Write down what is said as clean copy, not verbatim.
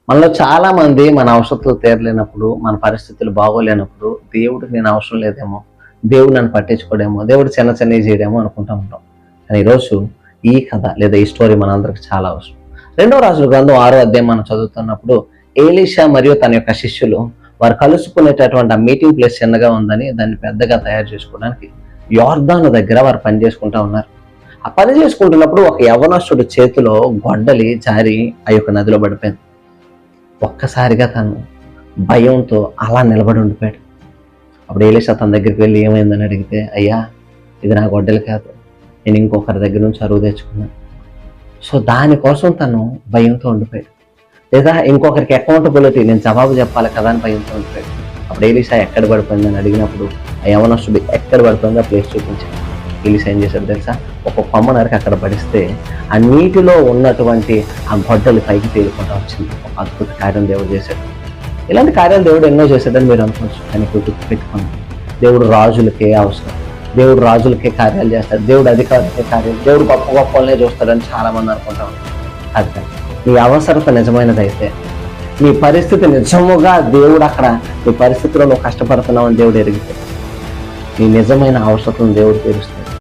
మనలో చాలా మంది మన అవసరాలు తీరలేనప్పుడు, మన పరిస్థితులు బాగోలేనప్పుడు, దేవుడికి నేను అవసరం లేదేమో, దేవుడు నన్ను పట్టించుకోడేమో, దేవుడు చిన్న చిన్నవి చేయడేమో అనుకుంటా ఉంటాం. కానీ ఈరోజు ఈ కథ లేదా ఈ స్టోరీ మనందరికి చాలా అవసరం. 2వ రాజుల గ్రంథం 6వ అధ్యాయం మనం చదువుతున్నప్పుడు ఎలీషా మరియు తన యొక్క శిష్యులు వారు కలుసుకునేటటువంటి ఆ మీటింగ్ ప్లేస్ చిన్నగా ఉందని దాన్ని పెద్దగా తయారు చేసుకోవడానికి యోర్దాను దగ్గర వారు పని చేసుకుంటా ఉన్నారు. ఆ పని చేసుకుంటున్నప్పుడు ఒక యవనస్తుడి చేతిలో గొడ్డలి జారి ఆ యొక్క నదిలో పడిపోయింది. ఒక్కసారిగా తను భయంతో అలా నిలబడి ఉండిపోయాడు. అప్పుడు ఎలీషా తన దగ్గరికి వెళ్ళి ఏమైందని అడిగితే, అయ్యా ఇది నా గొడ్డలి కాదు, నేను ఇంకొకరి దగ్గర నుంచి అరువు తెచ్చుకున్నాను. సో దానికోసం తను భయంతో ఉండిపోయాడు. లేదా ఇంకొకరికి అకౌంటబిలిటీ, నేను జవాబు చెప్పాలి కదా అని భయంతో ఉండిపోయాడు. అప్పుడు ఎలీషా ఎక్కడ పడిపోయిందని అడిగినప్పుడు ఆ యవనస్తుడు ఎక్కడ పడిపోయిందో ఆ ప్లేస్ చూపించాడు. ఎలీషా ఏం చేశాడు తెలుసా? ఒక కొమ్మ నరికి అక్కడ పడిస్తే ఆ నీటిలో ఉన్నటువంటి ఆ గొడ్డలి పైకి తేలుకుంటూ వచ్చింది. ఒక అద్భుత కార్యం దేవుడు చేశాడు. ఇలాంటి కార్యాలు దేవుడు ఎన్నో చేశాడని మీరు అనుకోవచ్చు. కానీ గుర్తు పెట్టుకోండి, దేవుడు రాజులకే అవసరం, దేవుడు రాజులకే కార్యాలు చేస్తాడు, దేవుడు అధికారులకే కార్యాలు, దేవుడు గొప్ప గొప్పలనే చూస్తాడని చాలా మంది అనుకుంటా ఉంటారు. అది నీ అవసరత నిజమైనదైతే, నీ పరిస్థితి నిజముగా దేవుడు అక్కడ నీ పరిస్థితిలో నువ్వు కష్టపడుతున్నావు అని దేవుడు ఎరిగితే నీ నిజమైన అవసరం దేవుడు తీరుస్తాడు.